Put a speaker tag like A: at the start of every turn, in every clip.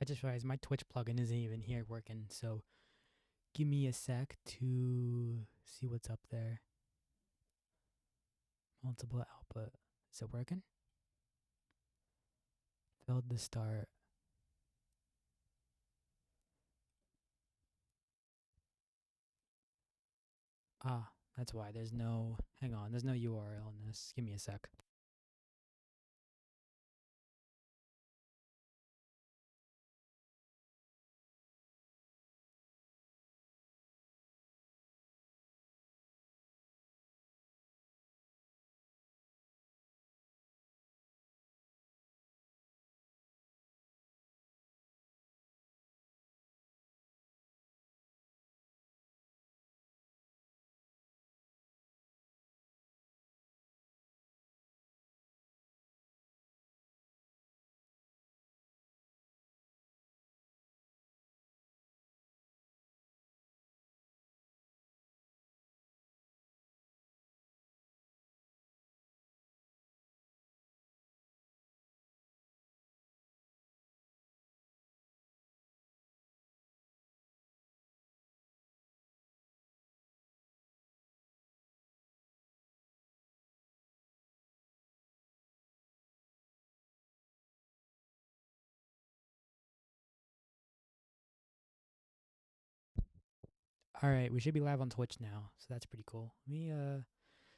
A: I just realized my Twitch plugin isn't even here working, so give me a sec to see what's up there. Multiple output. Is it working? Failed to start. Ah, that's why. There's no. Hang on, there's no URL in this. Give me a sec. All right, we should be live on Twitch now, so that's pretty cool.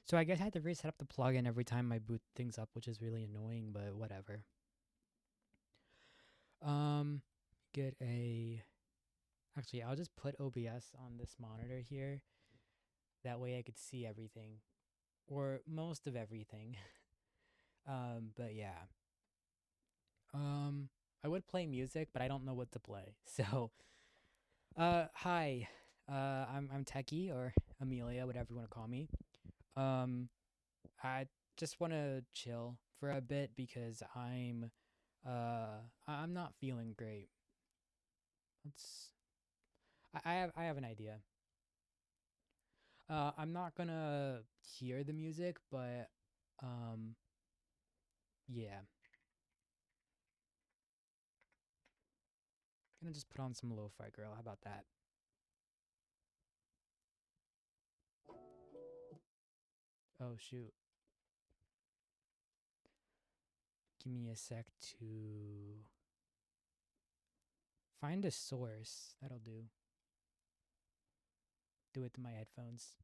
A: So I guess I had to reset up the plugin every time I boot things up, which is really annoying, but whatever. Um, get a. Actually, I'll just put OBS on this monitor here. That way I could see everything, or most of everything. But yeah. Um, I would play music, but I don't know what to play. So, hi. I'm Techie or Amelia, whatever you want to call me. Um, I just want to chill for a bit because I'm not feeling great. Let's. I have an idea. I'm not gonna hear the music, but um, yeah, gonna just put on some lo-fi girl. How about that? Oh shoot. Give me a sec to find a source. That'll do. Do it to my headphones.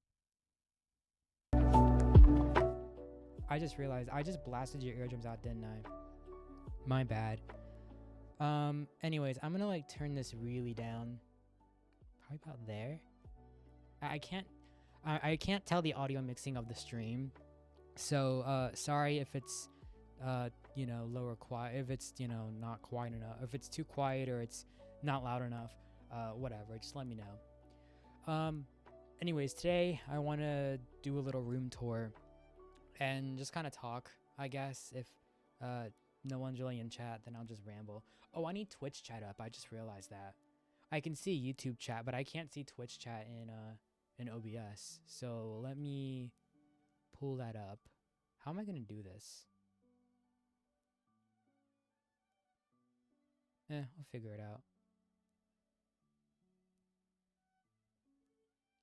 A: I just realized I just blasted your eardrums out, didn't I? My bad. Anyways, I'm gonna like turn this really down. Probably about there. I can't I can't tell the audio mixing of the stream. So sorry if it's lower quiet, if it's not quiet enough, if it's too quiet or it's not loud enough, whatever, just let me know. Anyways, today I want to do a little room tour and just kind of talk, I guess. If uh no one's really in chat, then I'll just ramble. Oh, I need Twitch chat up. I just realized that. I can see YouTube chat, but I can't see Twitch chat in OBS. So let me pull that up. How am I gonna do this? I'll figure it out.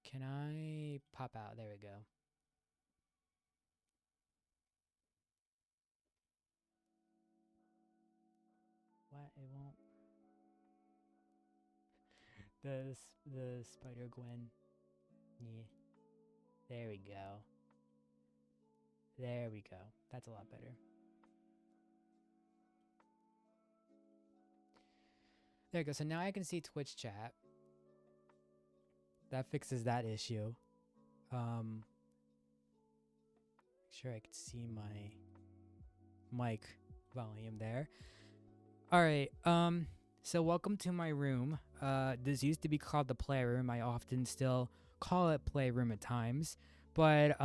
A: Can I pop out? There we go. What? It won't. The Spider Gwen. Yeah. There we go. There we go. That's a lot better. There we go. So now I can see Twitch chat. That fixes that issue. Sure I could see my mic volume there. All right. So welcome to my room. This used to be called the playroom. I often still call it playroom at times, but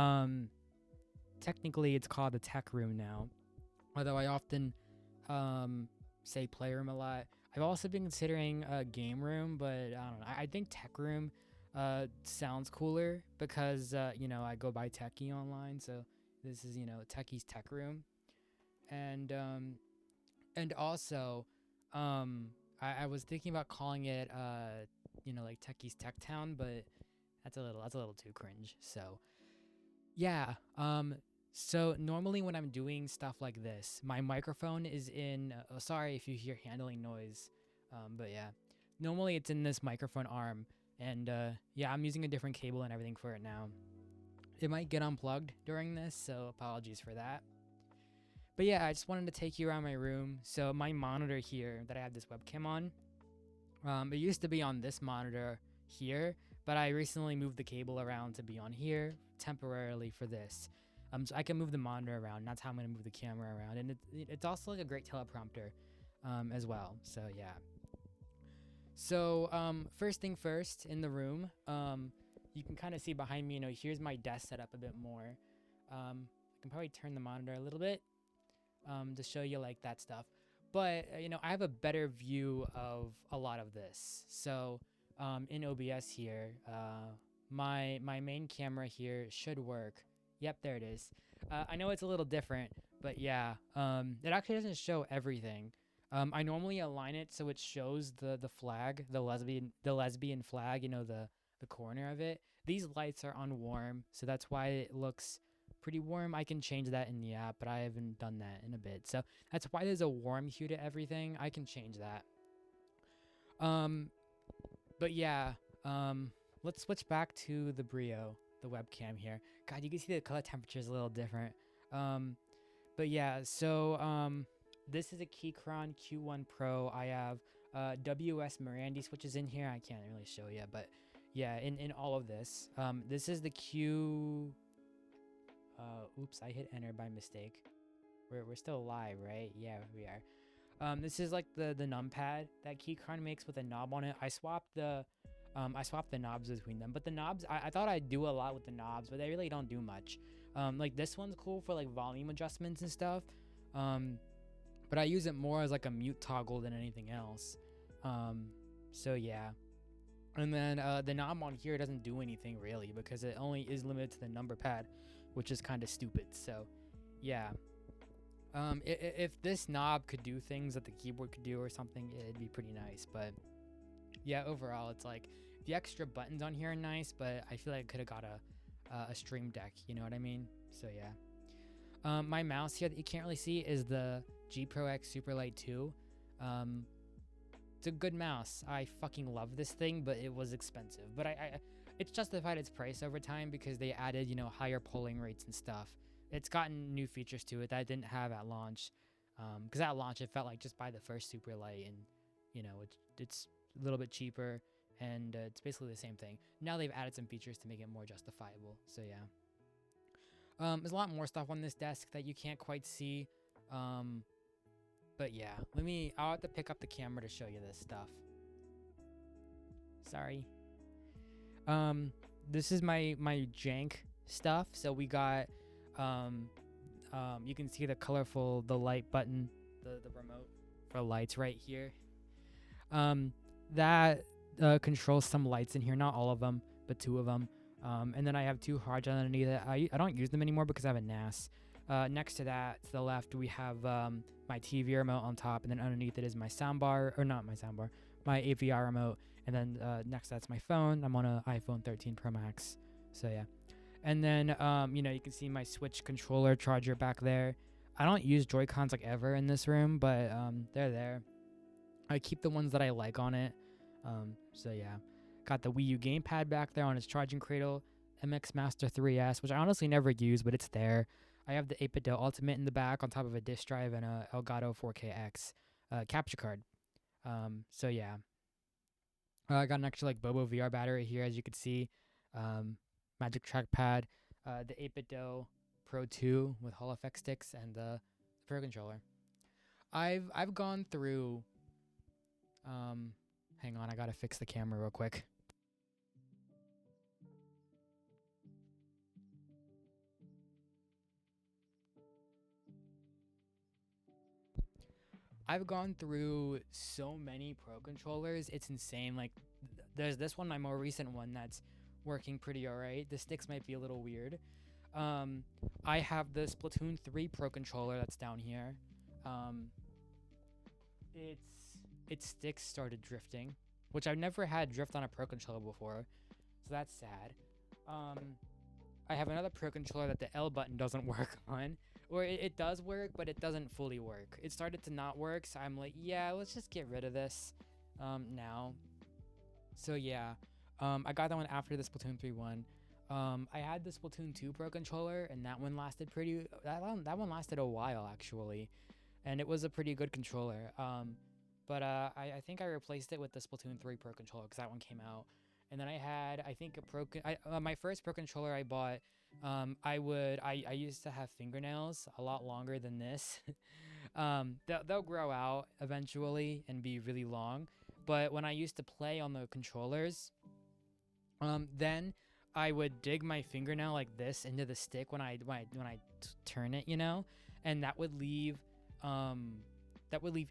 A: technically it's called the tech room now. Although I often say playroom a lot. I've also been considering a game room, but I don't know. I think tech room sounds cooler because I go by techie online, so this is techie's tech room, and also I was thinking about calling it like Techie's Tech Town, but that's a little too cringe. So yeah. So normally when I'm doing stuff like this, my microphone is in. Oh, sorry if you hear handling noise. But yeah, normally it's in this microphone arm, and yeah, I'm using a different cable and everything for it now. It might get unplugged during this, so apologies for that. But yeah, I just wanted to take you around my room. So my monitor here that I have this webcam on, it used to be on this monitor here, but I recently moved the cable around to be on here temporarily for this. So I can move the monitor around. And that's how I'm gonna move the camera around, and it's also like a great teleprompter, as well. So yeah. So first thing first, in the room, you can kind of see behind me. Here's my desk set up a bit more. I can probably turn the monitor a little bit, to show you like that stuff. But I have a better view of a lot of this. So in OBS here, my main camera here should work. Yep, there it is. I know it's a little different, but yeah, it actually doesn't show everything. I normally align it so it shows the flag, the lesbian flag, the corner of it. These lights are on warm, so that's why it looks pretty warm. I can change that in the app, but I haven't done that in a bit. So that's why there's a warm hue to everything. I can change that. Um, but yeah, let's switch back to the Brio, the webcam here. God, you can see the color temperature is a little different. Um, but yeah, so this is a Keychron Q1 Pro. I have WS Marandi switches in here. I can't really show you, but yeah, in all of this. This is the Q. Oops, I hit enter by mistake. We're still live, right? Yeah, we are. This is like the numpad that Keychron makes with a knob on it. I swapped the knobs between them, but the knobs, I thought I'd do a lot with the knobs, but they really don't do much. Like this one's cool for like volume adjustments and stuff. But I use it more as like a mute toggle than anything else. So yeah. And then the knob on here doesn't do anything really because it only is limited to the number pad, which is kind of stupid. So yeah. If this knob could do things that the keyboard could do or something, it'd be pretty nice. But yeah, overall, it's like the extra buttons on here are nice, but I feel like I could have got a Stream Deck. You know what I mean? So yeah. My mouse here that you can't really see is the G Pro X Superlight 2. It's a good mouse. I fucking love this thing, but it was expensive. But it's justified its price over time because they added, higher polling rates and stuff. It's gotten new features to it that I didn't have at launch. Because at launch, it felt like just buy the first Superlight and, it's a little bit cheaper and it's basically the same thing. Now they've added some features to make it more justifiable. So yeah. There's a lot more stuff on this desk that you can't quite see. But yeah, I'll have to pick up the camera to show you this stuff. Sorry. This is my jank stuff. So we got, you can see the light button, the remote for lights right here. That controls some lights in here, not all of them, but 2 of them. And then I have 2 hard drives underneath it. I don't use them anymore because I have a NAS. Next to that, to the left, we have my TV remote on top, and then underneath it is my soundbar, or not my soundbar, my AVR remote, and then next to that's my phone. I'm on an iPhone 13 Pro Max, so yeah. And then, you can see my Switch controller charger back there. I don't use Joy-Cons like ever in this room, but they're there. I keep the ones that I like on it. So yeah, got the Wii U gamepad back there on its charging cradle, MX Master 3S, which I honestly never use, but it's there. I have the 8-bit Ultimate in the back on top of a disk drive and a Elgato 4KX capture card. So yeah, I got an extra like Bobo VR battery here, as you can see. Magic Trackpad, the 8-bit Pro 2 with Hall Effect sticks, and the Pro controller. I've gone through. Hang on, I gotta fix the camera real quick. I've gone through so many Pro controllers. It's insane. Like, there's this one, my more recent one, that's working pretty alright. The sticks might be a little weird. I have the Splatoon 3 Pro controller that's down here. It's its sticks started drifting, which I've never had drift on a Pro Controller before, so that's sad. Um, I have another Pro Controller that the L button doesn't work on, or it does work, but it doesn't fully work. It started to not work, so I'm like, yeah, let's just get rid of this now. So yeah, I got that one after the Splatoon 3 one. I had the Splatoon 2 Pro Controller, and that one lasted that one lasted a while actually, and it was a pretty good controller. But I think I replaced it with the Splatoon 3 Pro Controller because that one came out. And then I had, I think, my first Pro Controller I bought, I used to have fingernails a lot longer than this. They'll grow out eventually and be really long. But when I used to play on the controllers, then I would dig my fingernail like this into the stick when I turn it, and that would leave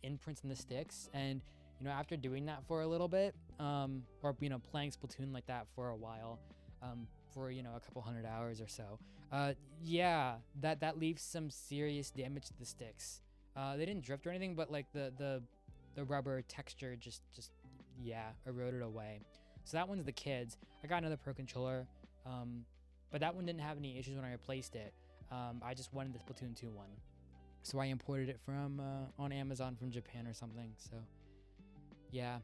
A: imprints in the sticks. And after doing that for a little bit, or playing Splatoon like that for a while, for a couple 100 hours or so, yeah, that leaves some serious damage to the sticks. They didn't drift or anything, but like the rubber texture just yeah, eroded away. So that one's the kids. I got another Pro Controller, but that one didn't have any issues when I replaced it. I just wanted the Splatoon 2 one, so I imported it from on Amazon from Japan or something. So yeah,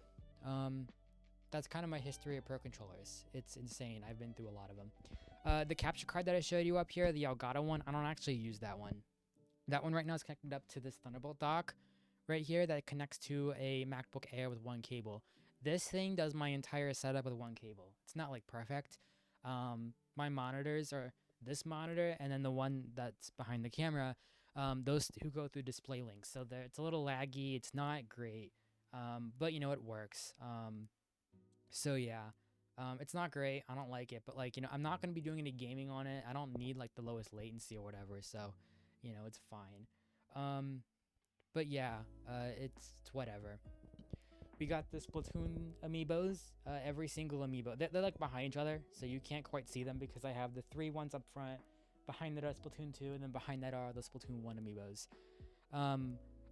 A: that's kind of my history of Pro Controllers. It's insane. I've been through a lot of them. The capture card that I showed you up here, the Elgato one, I don't actually use that one. That one right now is connected up to this Thunderbolt dock right here that connects to a MacBook Air with one cable. This thing does my entire setup with one cable. It's not like perfect. My monitors are this monitor and then the one that's behind the camera. Those two go through display links, so it's a little laggy. It's not great, but it works. So yeah, it's not great. I don't like it, but I'm not gonna be doing any gaming on it. I don't need like the lowest latency or whatever, so it's fine. But yeah, it's whatever. We got the Splatoon amiibos. Every single amiibo, they're like behind each other, so you can't quite see them because I have the 3 ones up front. Behind that are Splatoon 2, and then behind that are the Splatoon 1 amiibos.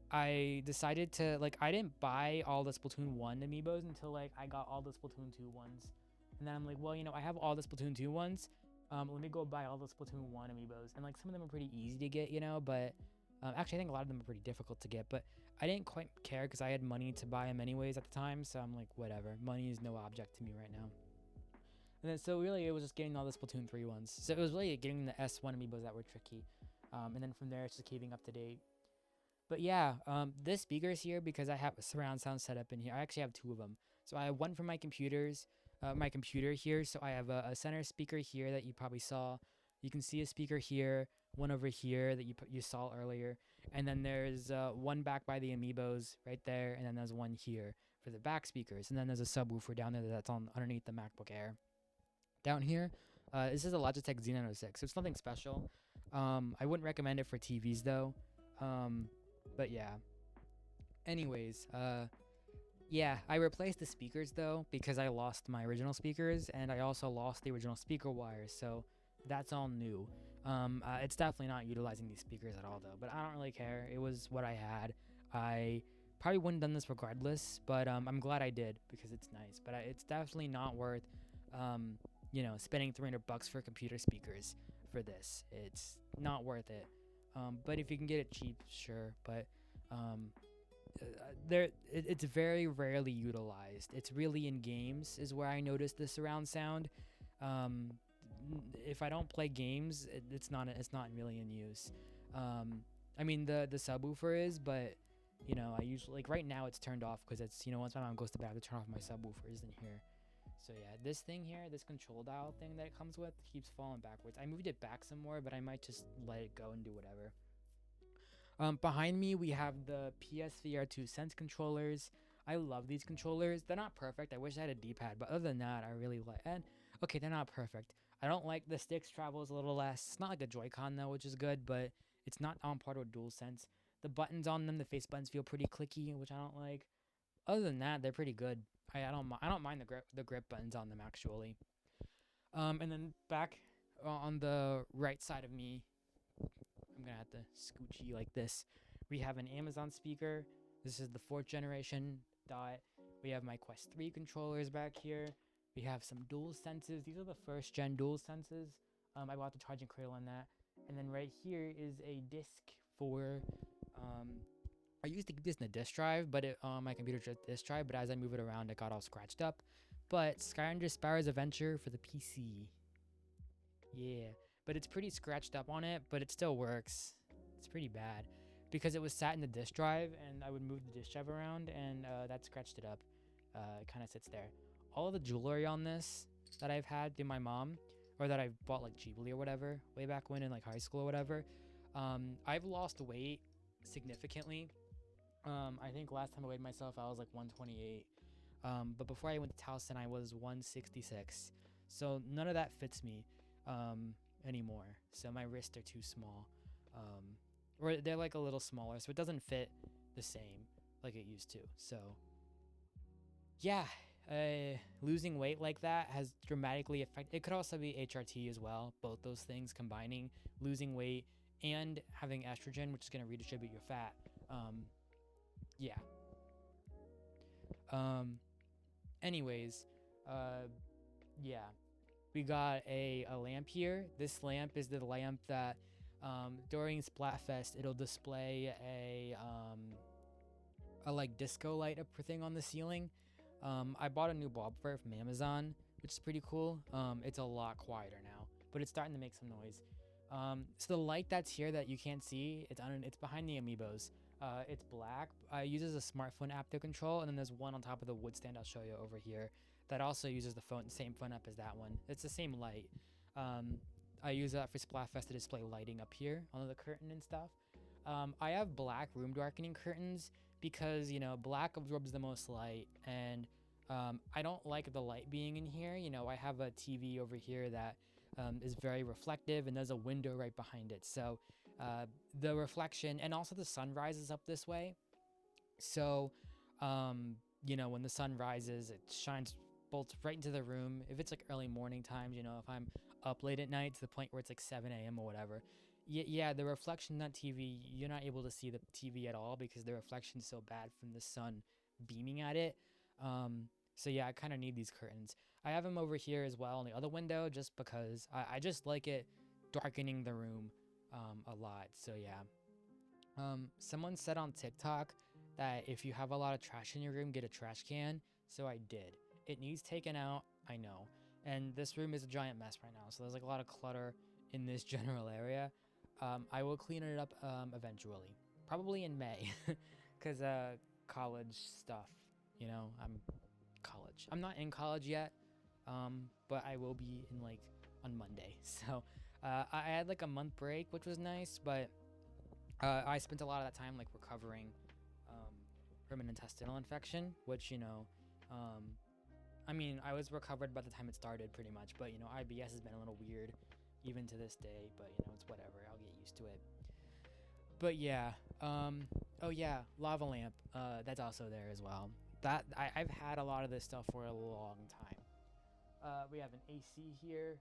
A: I decided to, I didn't buy all the Splatoon 1 amiibos until, I got all the Splatoon 2 ones. And then I'm like, well, I have all the Splatoon 2 ones. Let me go buy all the Splatoon 1 amiibos. And, some of them are pretty easy to get, but actually, I think a lot of them are pretty difficult to get. But I didn't quite care because I had money to buy them anyways at the time. So I'm like, whatever. Money is no object to me right now. And then, so really, it was just getting all the Splatoon 3 ones. So it was really getting the S1 amiibos that were tricky. And then from there, it's just keeping up to date. But yeah, this speaker's here because I have a surround sound set up in here. I actually have 2 of them. So I have one for my computer here. So I have a center speaker here that you probably saw. You can see a speaker here, one over here that you saw earlier. And then there's one back by the amiibos right there. And then there's one here for the back speakers. And then there's a subwoofer down there that's underneath the MacBook Air. Down here, this is a Logitech Z906. It's nothing special. I wouldn't recommend it for TVs though. But yeah. Anyways, yeah, I replaced the speakers though because I lost my original speakers and I also lost the original speaker wires. So that's all new. It's definitely not utilizing these speakers at all though, but I don't really care. It was what I had. I probably wouldn't have done this regardless, but I'm glad I did because it's nice. But it's definitely not worth spending $300 for computer speakers for this. It's not worth it. But if you can get it cheap, sure. But it's very rarely utilized. It's really in games is where I notice the surround sound. If I don't play games, it's not really in use. I mean the subwoofer is, but I usually right now it's turned off because it's once my mom goes to bed I have to turn off my subwoofers in here. So yeah, this thing here, this control dial thing that it comes with keeps falling backwards. I moved it back some more, but I might just let it go and do whatever. Behind me, we have the PSVR 2 Sense controllers. I love these controllers. They're not perfect. I wish I had a D-pad, but other than that, I really like. And okay, they're not perfect. I don't like the sticks travels a little less. It's not like a Joy-Con though, which is good, but it's not on par with DualSense. The buttons on them, the face buttons feel pretty clicky, which I don't like. Other than that, they're pretty good. I don't mind the grip buttons on them actually. And then back on the right side of me, I'm gonna have to scoochie like this. We have an Amazon speaker. This is the 4th generation dot. We have my Quest 3 controllers back here. We have some dual senses. These are the first gen dual senses. I bought the charging cradle on that. And then right here is a disc for, I used to keep this in the disk drive, but my computer just disk drive, but as I move it around, it got all scratched up. But Skyrim Sparrow's Adventure for the PC. Yeah, but it's pretty scratched up on it, but it still works. It's pretty bad because it was sat in the disk drive, and I would move the disk drive around, and that scratched it up. It kind of sits there. All of the jewelry on this that I've had through my mom, or that I bought like Ghibli or whatever, way back when in like high school or whatever, I've lost weight significantly. I think last time I weighed myself, I was like 128. But before I went to Towson, I was 166. So none of that fits me anymore. So my wrists are too small. Or they're like a little smaller, so it doesn't fit the same like it used to. So yeah, losing weight like that has dramatically affected. It could also be HRT as well. Both those things combining, losing weight and having estrogen, which is going to redistribute your fat. Yeah. Anyways, yeah, we got a lamp here. This lamp is the lamp that during Splatfest it'll display a like disco light up thing on the ceiling. I bought a new bulb for it from Amazon, which is pretty cool. It's a lot quieter now, but it's starting to make some noise. So the light that's here that you can't see, it's behind the amiibos. It's black. It uses a smartphone app to control, and then there's one on top of the wood stand I'll show you over here that also uses the same phone app as that one. It's the same light. I use that for Splatfest to display lighting up here on the curtain and stuff. I have black room darkening curtains because, you know, black absorbs the most light, and I don't like the light being in here. You know, I have a TV over here that is very reflective, and there's a window right behind it. So the reflection, and also the sun rises up this way. So, you know, when the sun rises, it shines bolts right into the room. If it's like early morning times, you know, if I'm up late at night to the point where it's like 7 a.m. or whatever, yeah, the reflection on that TV, you're not able to see the TV at all because the reflection's so bad from the sun beaming at it. So yeah, I kind of need these curtains. I have them over here as well in the other window just because I just like it darkening the room a lot. So yeah. Someone said on TikTok that if you have a lot of trash in your room, get a trash can. So I did. It needs taken out, I know. And this room is a giant mess right now. So there's like a lot of clutter in this general area. I will clean it up eventually. Probably in May. Because college stuff, you know, I'm college. I'm not in college yet. But I will be in like on Monday. So I had like a month break, which was nice. But I spent a lot of that time like recovering from an intestinal infection, which, you know, I mean, I was recovered by the time it started pretty much, but, you know, IBS has been a little weird even to this day, but, you know, it's whatever. I'll get used to it. But yeah, oh yeah, lava lamp, that's also there as well. That I've had a lot of this stuff for a long time. We have an AC here.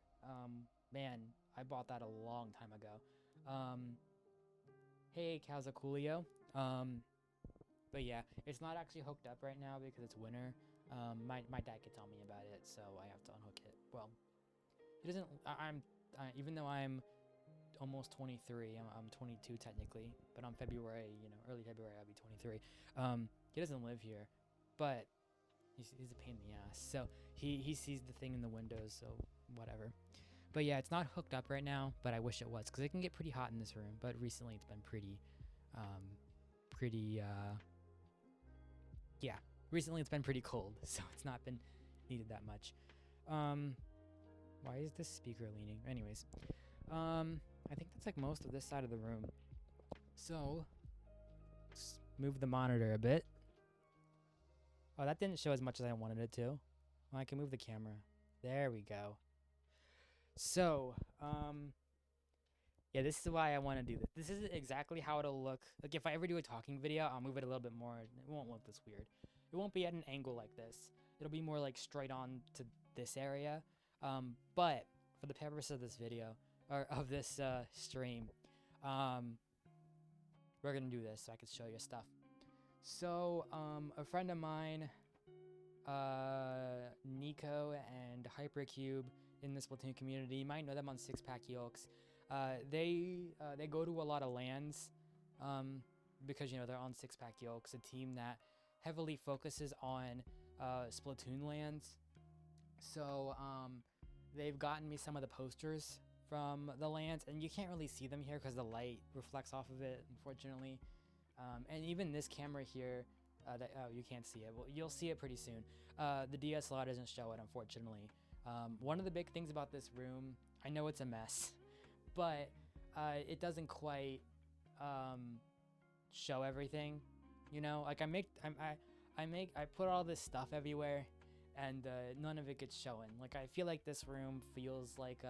A: Man, I bought that a long time ago. Hey, Coolio. But yeah, it's not actually hooked up right now because it's winter. My dad gets on me about it, so I have to unhook it. Well, it doesn't. Even though I'm almost 23, I'm 22 technically, but on February, you know, early February, I'll be 23. He doesn't live here, but he's a pain in the ass. So he sees the thing in the windows, so whatever. But yeah, it's not hooked up right now, but I wish it was because it can get pretty hot in this room. But recently, it's been yeah. Recently, it's been pretty cold, so it's not been needed that much. Why is this speaker leaning? Anyways, I think that's like most of this side of the room. So, let's move the monitor a bit. Oh, that didn't show as much as I wanted it to. Well, I can move the camera. There we go. So, yeah, this is why I want to do this. This is exactly how it'll look. Like, if I ever do a talking video, I'll move it a little bit more. It won't look this weird. It won't be at an angle like this. It'll be more like straight on to this area. But for the purpose of this video, or of this stream, we're gonna do this so I can show you stuff. So, a friend of mine, Nico and Hypercube in the Splatoon community, you might know them on Six Pack Yolks. They go to a lot of LANs, because they're on Six Pack Yolks, a team that heavily focuses on Splatoon LANs. So they've gotten me some of the posters from the LANs, and you can't really see them here because the light reflects off of it, unfortunately. And even this camera here, you can't see it. Well, you'll see it pretty soon. The DSLR doesn't show it, unfortunately. One of the big things about this room, I know it's a mess, but it doesn't quite show everything. Like I put all this stuff everywhere, and none of it gets shown. Like I feel like this room feels like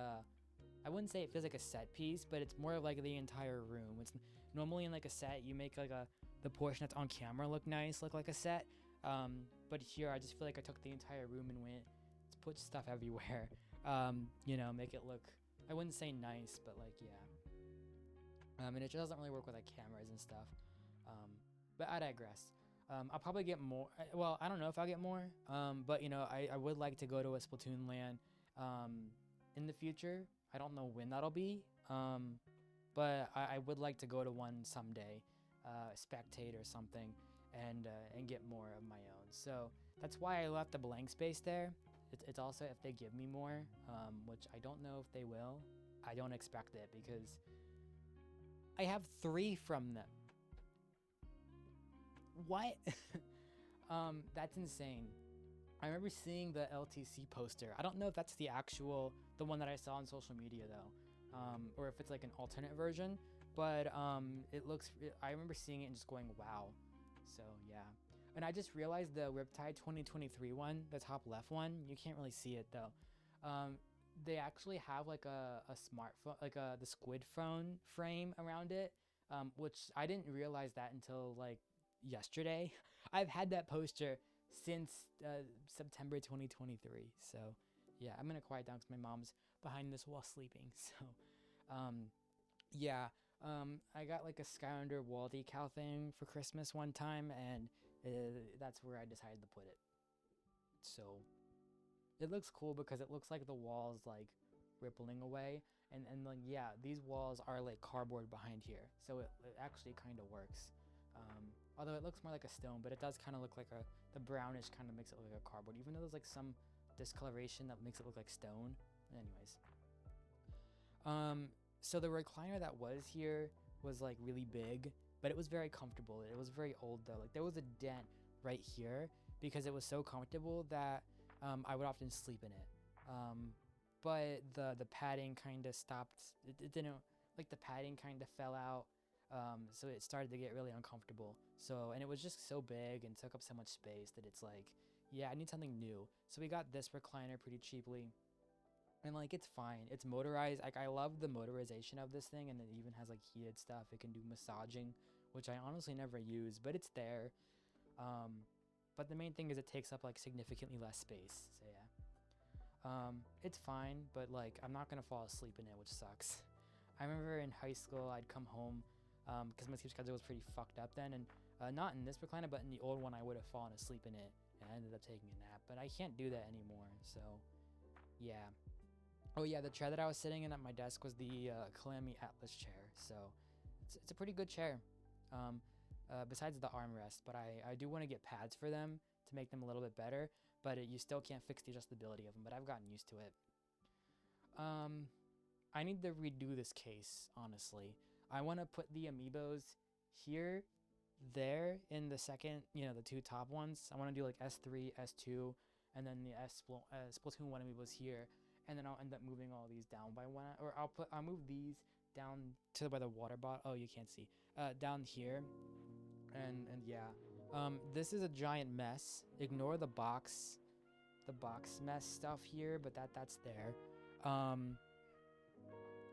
A: I wouldn't say it feels like a set piece, but it's more of like the entire room. It's normally in like a set, you make like the portion that's on camera look nice, look like a set. But here I just feel like I took the entire room and went to put stuff everywhere. Make it look, I wouldn't say nice, but like, yeah. And it just doesn't really work with like cameras and stuff. But I digress. I'll probably get more. Well, I don't know if I'll get more. But I would like to go to a Splatoon LAN in the future. I don't know when that'll be. But I would like to go to one someday, spectate or something, and get more of my own. So that's why I left the blank space there. It's also if they give me more, which I don't know if they will. I don't expect it because I have 3 from them. What? That's insane. I remember seeing the LTC poster. I don't know if that's the one that I saw on social media though, or if it's like an alternate version. But I remember seeing it and just going, wow. So yeah. And I just realized the Riptide 2023 one, the top left one, you can't really see it though. They actually have like a smartphone, like the Squid phone frame around it, which I didn't realize that until like yesterday. I've had that poster since September 2023. So yeah, I'm gonna quiet down because my mom's behind this wall sleeping. So yeah, I got like a Skylander wall decal thing for Christmas one time, and that's where I decided to put it. So it looks cool because it looks like the walls like rippling away, and like yeah, these walls are like cardboard behind here, so it actually kind of works. Although it looks more like a stone, but it does kind of look like the brownish kind of makes it look like a cardboard, even though there's like some discoloration that makes it look like stone. Anyways, so the recliner that was here was like really big, but it was very comfortable. It was very old though. Like there was a dent right here because it was so comfortable that I would often sleep in it. But the padding kind of stopped. It didn't, like the padding kind of fell out. So it started to get really uncomfortable. So, and it was just so big and took up so much space that it's like, yeah, I need something new. So we got this recliner pretty cheaply. And like, it's fine. It's motorized. Like, I love the motorization of this thing, and it even has like heated stuff. It can do massaging, which I honestly never use, but it's there. But the main thing is it takes up like significantly less space. So yeah, it's fine, but like, I'm not gonna fall asleep in it, which sucks. I remember in high school, I'd come home, because my sleep schedule was pretty fucked up then, and not in this recliner, but in the old one, I would have fallen asleep in it, and I ended up taking a nap, but I can't do that anymore, so yeah. Oh yeah, the chair that I was sitting in at my desk was the Calamity Atlas chair, so it's a pretty good chair, besides the armrest, but I do want to get pads for them to make them a little bit better, but you still can't fix the adjustability of them, but I've gotten used to it. I need to redo this case, honestly. I want to put the amiibos here, there, in the second, the 2 top ones. I want to do like S3, S2, and then the Splatoon 1 amiibos here, and then I'll end up moving all these down by one, or I'll move these down to where the water bottle, oh, you can't see, down here, and yeah. This is a giant mess. Ignore the box mess stuff here, but that's there.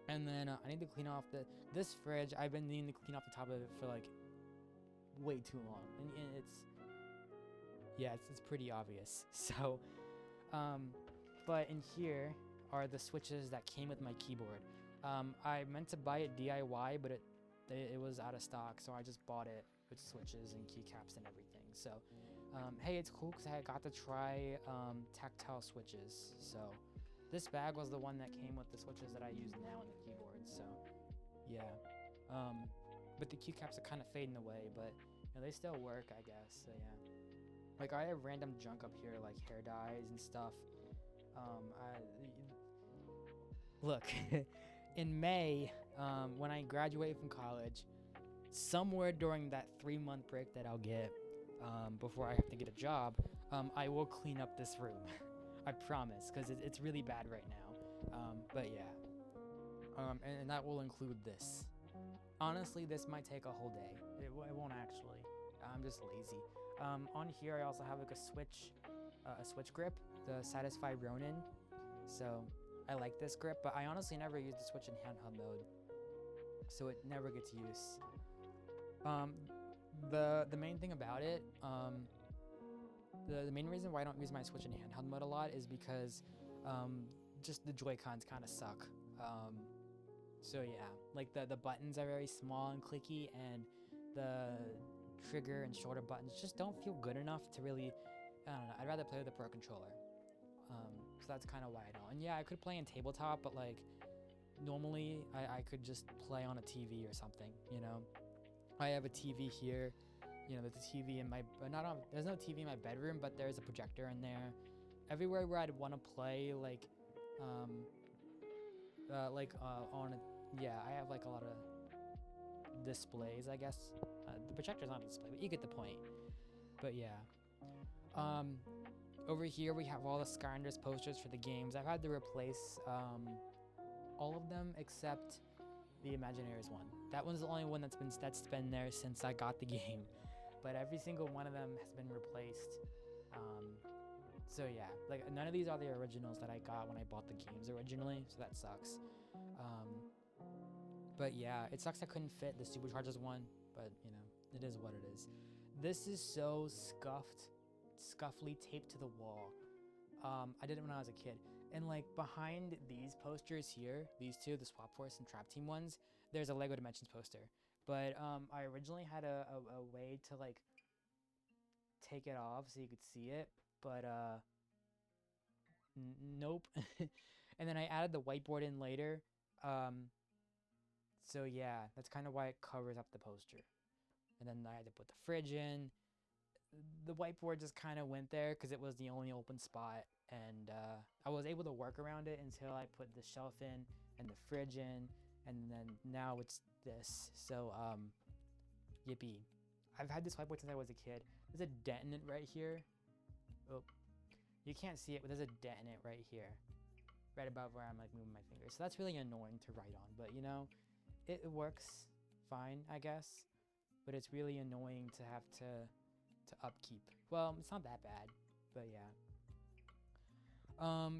A: And then I need to clean off this fridge. I've been needing to clean off the top of it for like way too long, and it's pretty obvious. So, but in here are the switches that came with my keyboard. I meant to buy it DIY, but it was out of stock, so I just bought it with switches and keycaps and everything. So hey, it's cool because I got to try tactile switches. So this bag was the one that came with the switches that I use now on the keyboard. So yeah, but the keycaps are kind of fading away, but you know, they still work, I guess. So yeah, like I have random junk up here, like hair dyes and stuff. Look, in May, when I graduate from college, somewhere during that 3-month break that I'll get before I have to get a job, I will clean up this room. I promise, because it's really bad right now. But yeah, and that will include this. Honestly, this might take a whole day. It won't actually. I'm just lazy. On here, I also have like a switch grip, the Satisfy Ronin. So I like this grip, but I honestly never use the Switch in handheld mode, so it never gets use. The main thing about it, the main reason why I don't use my Switch in handheld mode a lot is because just the Joy-Cons kind of suck. So yeah, like the buttons are very small and clicky, and the trigger and shoulder buttons just don't feel good enough to really, I don't know, I'd rather play with a Pro Controller. So that's kind of why I don't. And yeah, I could play in tabletop, but like normally I could just play on a TV or something, you know. I have a TV here, you know, there's a TV in my, there's no TV in my bedroom, but there's a projector in there. Everywhere where I'd want to play, like, yeah, I have like a lot of displays, I guess. The projector's not a display, but you get the point. But yeah. Over here we have all the Skylanders posters for the games. I've had to replace all of them except the Imagineers one. That one's the only one that's been there since I got the game. But every single one of them has been replaced. So yeah, like none of these are the originals that I got when I bought the games originally, so that sucks. But yeah, it sucks I couldn't fit the Superchargers one, but you know, it is what it is. This is so scuffly taped to the wall. I did it when I was a kid. And like behind these posters here, these two, the Swap Force and Trap Team ones, there's a LEGO Dimensions poster. But I originally had a way to like take it off so you could see it, but nope. And then I added the whiteboard in later. So yeah, that's kind of why it covers up the poster. And then I had to put the fridge in. The whiteboard just kind of went there because it was the only open spot, and I was able to work around it until I put the shelf in and the fridge in, and then now it's this. So yippee. I've had this whiteboard since I was a kid. There's a dent in it right here. Oh, you can't see it, but there's a dent in it right here, right above where I'm like moving my fingers. So that's really annoying to write on, but you know, it works fine, I guess. But it's really annoying to have to upkeep. Well, it's not that bad, but yeah.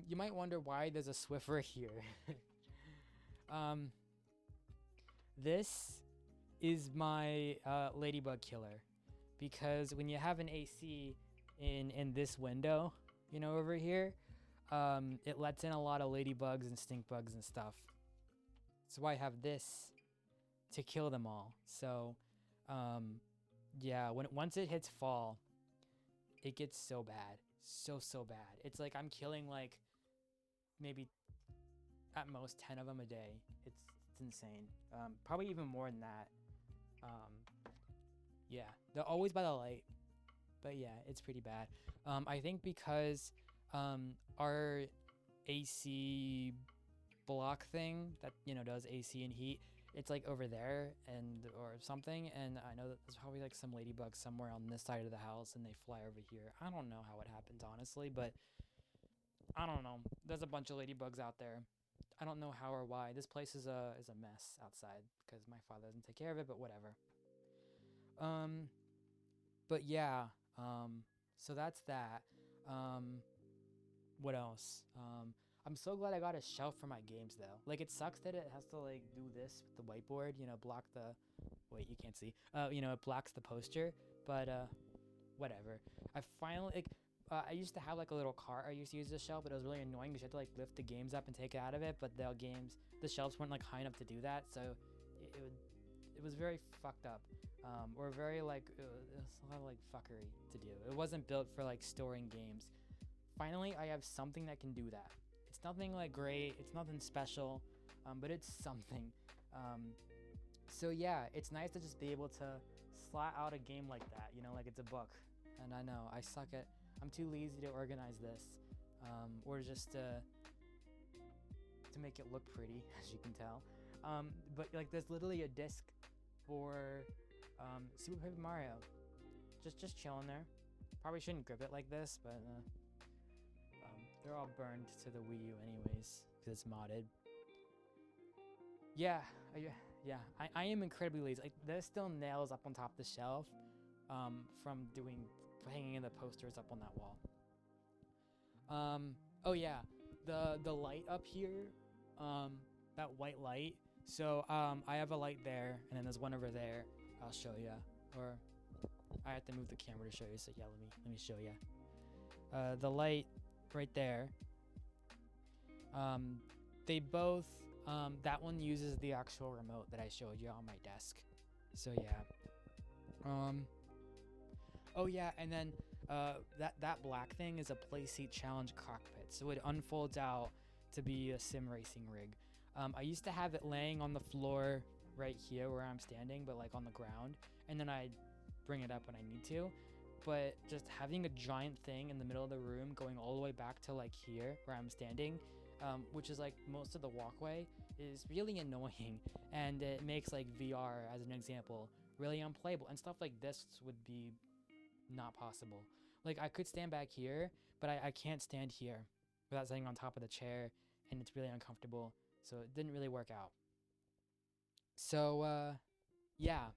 A: You might wonder why there's a Swiffer here. This is my ladybug killer, because when you have an AC in this window, you know, over here, it lets in a lot of ladybugs and stink bugs and stuff. So I have this to kill them all. So yeah, once it hits fall, it gets so bad, so bad. It's like I'm killing like maybe at most 10 of them a day. It's insane. Probably even more than that. Yeah, they're always by the light, but yeah, it's pretty bad. I think because our AC block thing that, you know, does AC and heat, it's like over there or something, and I know that there's probably like some ladybugs somewhere on this side of the house and they fly over here. I don't know how it happens, honestly, but I don't know. There's a bunch of ladybugs out there. I don't know how or why. This place is a mess outside because my father doesn't take care of it, but whatever. But yeah, so that's that. What else? I'm so glad I got a shelf for my games though. Like it sucks that it has to like do this with the whiteboard, you know, block the, wait, you can't see. You know, it blocks the poster, but whatever. I finally, like, I used to have like a little cart I used to use this shelf, but it was really annoying because you had to like lift the games up and take it out of it, but the shelves weren't like high enough to do that, so it it was very fucked up, or very like it was a lot of like fuckery to do. It wasn't built for like storing games. Finally, I have something that can do that. It's nothing like great, it's nothing special, but it's something. So yeah, it's nice to just be able to slot out a game like that, you know, like it's a book. And I know I suck at, I'm too lazy to organize this, or just to make it look pretty, as you can tell. But like there's literally a disc for Super Paper Mario, just chilling there. Probably shouldn't grip it like this, but they're all burned to the Wii U anyways, because it's modded. Yeah, I am incredibly lazy. Like there's still nails up on top of the shelf, from hanging the posters up on that wall. Oh yeah, the light up here, that white light. So I have a light there, and then there's one over there. I'll show you, or I have to move the camera to show you. So yeah, let me show you. The light right there. They both. That one uses the actual remote that I showed you on my desk. So yeah. Oh yeah, and then that black thing is a Playseat Challenge cockpit. So it unfolds out to be a sim racing rig. I used to have it laying on the floor right here where I'm standing, but like on the ground, and then I'd bring it up when I need to. But just having a giant thing in the middle of the room going all the way back to like here where I'm standing, which is like most of the walkway, is really annoying, and it makes like VR, as an example, really unplayable. And stuff like this would be not possible. Like I could stand back here, but I can't stand here without sitting on top of the chair, and it's really uncomfortable. So it didn't really work out. So yeah.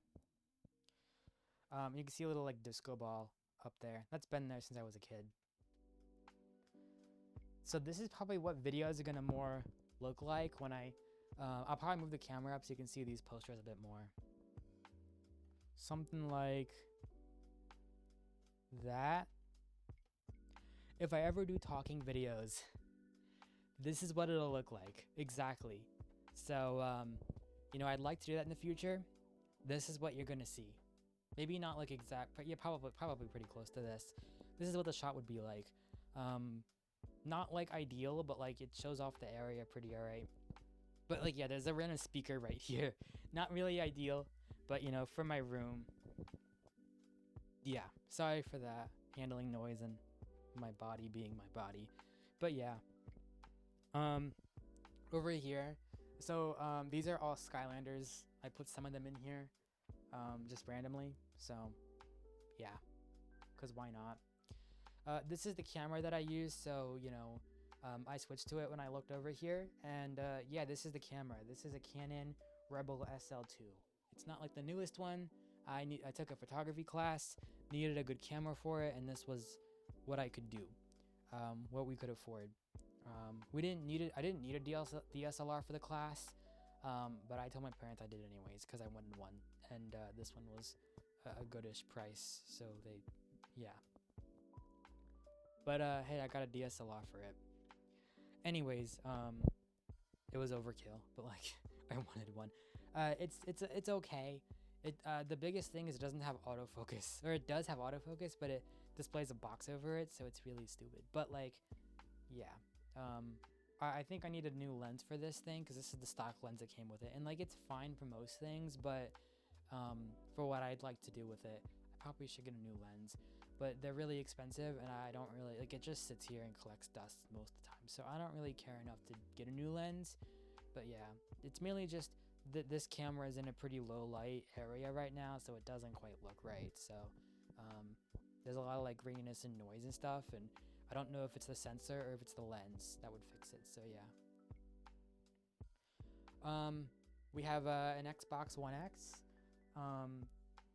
A: You can see a little like disco ball up there. That's been there since I was a kid. So this is probably what videos are gonna more look like when I'll probably move the camera up so you can see these posters a bit more. Something like that. If I ever do talking videos, this is what it'll look like. Exactly. So, you know, I'd like to do that in the future. This is what you're gonna see. Maybe not like exact, but yeah, probably pretty close to this. This is what the shot would be like. Not like ideal, but like it shows off the area pretty alright. But like, yeah, there's a random speaker right here. Not really ideal, but you know, for my room. Yeah, sorry for that. Handling noise and my body being my body. But yeah. Over here. So, these are all Skylanders. I put some of them in here, just randomly. So, yeah, because why not? This is the camera that I use, so, you know, I switched to it when I looked over here, and yeah, this is the camera. This is a Canon Rebel SL2. It's not like the newest one. I took a photography class, needed a good camera for it, and this was what I could do, what we could afford. I didn't need a DSLR for the class, but I told my parents I did anyways because I wanted one, and this one was a goodish price, so yeah. But hey, I got a DSLR for it. Anyways, it was overkill, but like I wanted one. It's okay. The biggest thing is it doesn't have autofocus, or it does have autofocus, but it displays a box over it, so it's really stupid. But like, yeah. I think I need a new lens for this thing because this is the stock lens that came with it, and like it's fine for most things, but for what I'd like to do with it, I probably should get a new lens. But they're really expensive, and I don't really like it. Just sits here and collects dust most of the time, so I don't really care enough to get a new lens. But yeah, it's mainly just this camera is in a pretty low light area right now, so it doesn't quite look right. So there's a lot of like graininess and noise and stuff, and I don't know if it's the sensor or if it's the lens that would fix it. So yeah. We have an Xbox One X.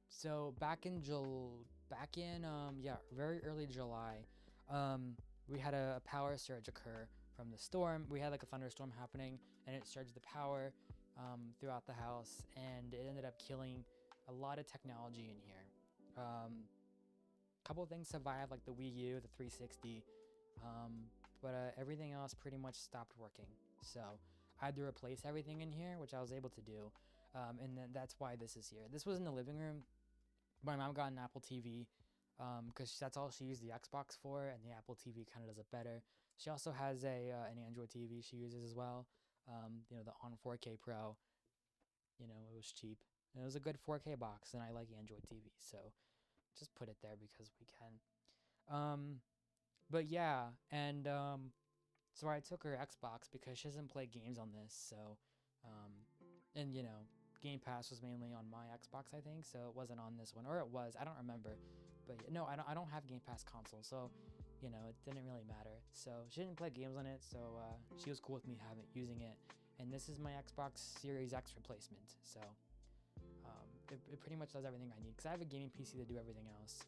A: So back in very early July, we had a power surge occur from the storm. We had like a thunderstorm happening, and it surged the power throughout the house, and it ended up killing a lot of technology in here. Couple of things survived, like the Wii U, the 360, but everything else pretty much stopped working. So I had to replace everything in here, which I was able to do. And then that's why this is here. This was in the living room. My mom got an Apple TV because that's all she used the Xbox for, and the Apple TV kind of does it better. She also has an Android TV she uses as well. The On 4K Pro. It was cheap. And it was a good 4K box, and I like Android TV, so just put it there because we can. But yeah, and so I took her Xbox because she doesn't play games on this. So, and Game Pass was mainly on my Xbox, I think, so it wasn't on this one, or it was. I don't remember. But no, I don't have Game Pass console, so it didn't really matter. So she didn't play games on it, so she was cool with me using it. And this is my Xbox Series X replacement. So it pretty much does everything I need because I have a gaming PC to do everything else.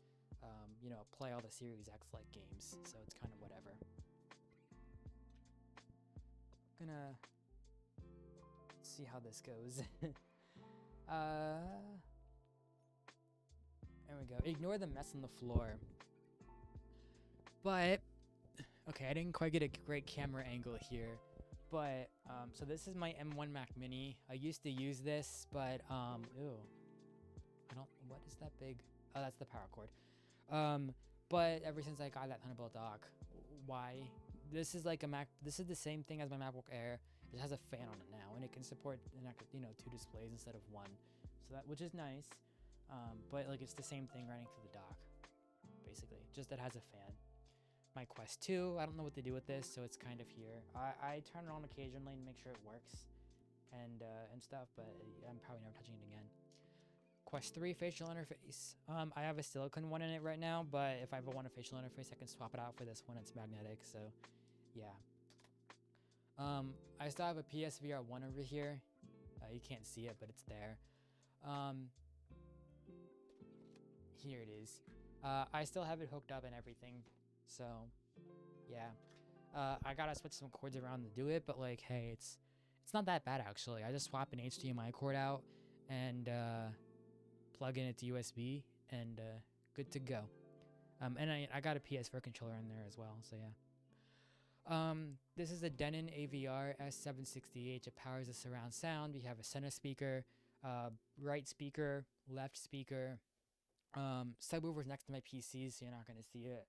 A: Play all the Series X like games, so it's kind of whatever. Gonna see how this goes. There we go. Ignore the mess on the floor. But okay, I didn't quite get a great camera angle here. But so this is my M1 Mac Mini. I used to use this, but what is that big? Oh, that's the power cord. But ever since I got that Thunderbolt dock, why? This is like a Mac. This is the same thing as my MacBook Air. It has a fan on it now, and it can support 2 displays instead of 1. So which is nice. But like it's the same thing running through the dock, basically. Just that it has a fan. My Quest 2, I don't know what to do with this, so it's kind of here. I turn it on occasionally to make sure it works and stuff, but I'm probably never touching it again. Quest 3 facial interface. I have a silicone one in it right now, but if I ever want a facial interface, I can swap it out for this one. It's magnetic, so yeah. I still have a PSVR 1 over here. You can't see it, but it's there. Here it is. I still have it hooked up and everything, so yeah. I gotta switch some cords around to do it, but like, hey, it's not that bad actually. I just swap an HDMI cord out and plug in its USB, and good to go. And I got a PS4 controller in there as well, so yeah. This is a Denon AVR S760H. It powers the surround sound. We have a center speaker, right speaker, left speaker. Subwoofer's next to my PC, so you're not gonna see it.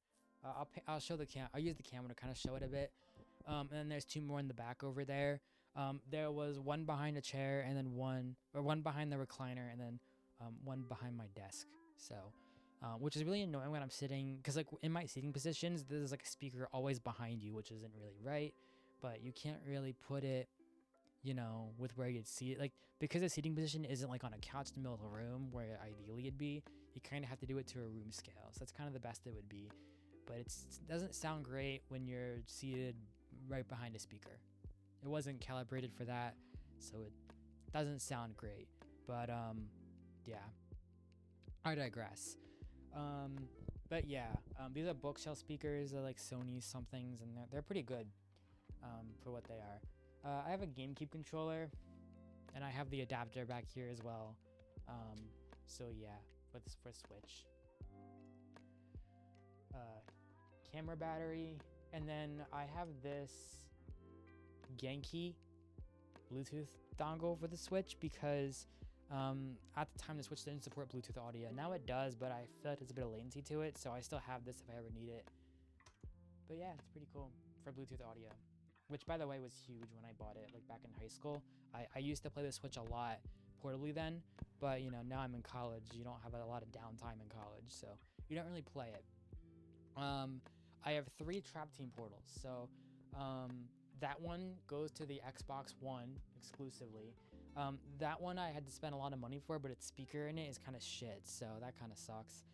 A: I'll show the I'll use the camera to kind of show it a bit. And then there's 2 more in the back over there. There was one behind a chair, and then one behind the recliner, and then one behind my desk. So, which is really annoying when I'm sitting, because like in my seating positions, there's like a speaker always behind you, which isn't really right. But you can't really put it, with where you'd see it, like because the seating position isn't like on a couch in the middle of the room where ideally it'd be. You kind of have to do it to a room scale, so that's kind of the best it would be. But it doesn't sound great when you're seated right behind a speaker. It wasn't calibrated for that, so it doesn't sound great. But yeah, I digress. But yeah, these are bookshelf speakers. They're like Sony somethings, and they're pretty good for what they are. I have a GameCube controller, and I have the adapter back here as well. So yeah, for Switch. Camera battery, and then I have this Genki Bluetooth dongle for the Switch because at the time the Switch didn't support Bluetooth audio. Now it does, but I feel like there's a bit of latency to it, so I still have this if I ever need it. But yeah, it's pretty cool for Bluetooth audio, which by the way was huge when I bought it, like back in high school. I used to play the Switch a lot portably then, but now I'm in college. You don't have a lot of downtime in college, so you don't really play it. I have 3 Trap Team portals, so that one goes to the Xbox One exclusively. That one I had to spend a lot of money for, but its speaker in it is kind of shit, so that kind of sucks.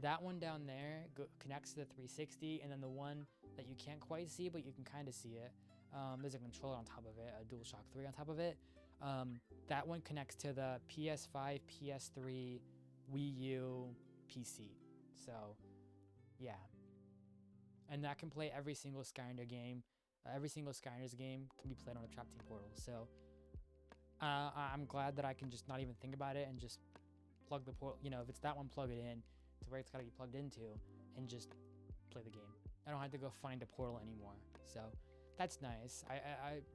A: That one down there connects to the 360, and then the one that you can't quite see, but you can kind of see it, there's a controller on top of it, a DualShock 3 on top of it. That one connects to the PS5, PS3, Wii U, PC. So, yeah. And that can play every single Skylander game. Every single Skylanders game can be played on a Trap Team portal. So, I'm glad that I can just not even think about it and just plug the portal. If it's that one, plug it in to where it's got to be plugged into and just play the game. I don't have to go find a portal anymore. So, that's nice.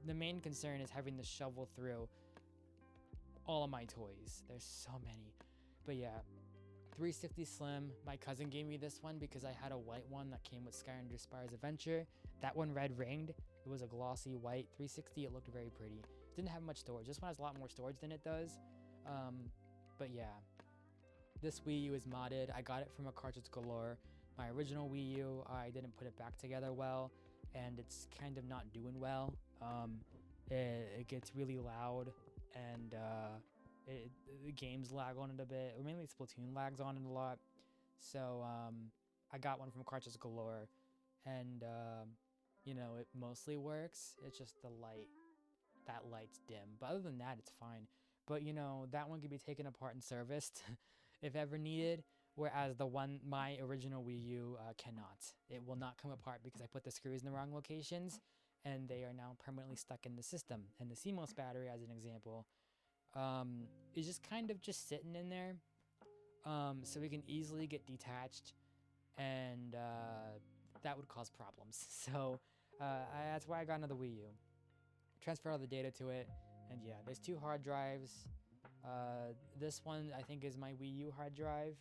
A: The main concern is having to shovel through all of my toys. There's so many. But yeah, 360 Slim. My cousin gave me this one because I had a white one that came with Skyrim Spyro's Adventure. That one red ringed. It was a glossy white 360. It looked very pretty. Didn't have much storage. This one has a lot more storage than it does. But yeah, this Wii U is modded. I got it from a Cartridge Galore. My original Wii U, I didn't put it back together well, and it's kind of not doing well. It gets really loud, and the games lag on it a bit, or mainly Splatoon lags on it a lot. So I got one from Cartridge Galore, and you know, it mostly works. It's just the light. That light's dim, but other than that, it's fine. But you know, that one could be taken apart and serviced if ever needed, whereas my original Wii U cannot. It will not come apart because I put the screws in the wrong locations, and they are now permanently stuck in the system. And the CMOS battery, as an example, is just kind of just sitting in there, so it can easily get detached, and that would cause problems. So that's why I got another Wii U. Transfer all the data to it, and yeah, there's 2 hard drives. This one I think is my Wii U hard drive,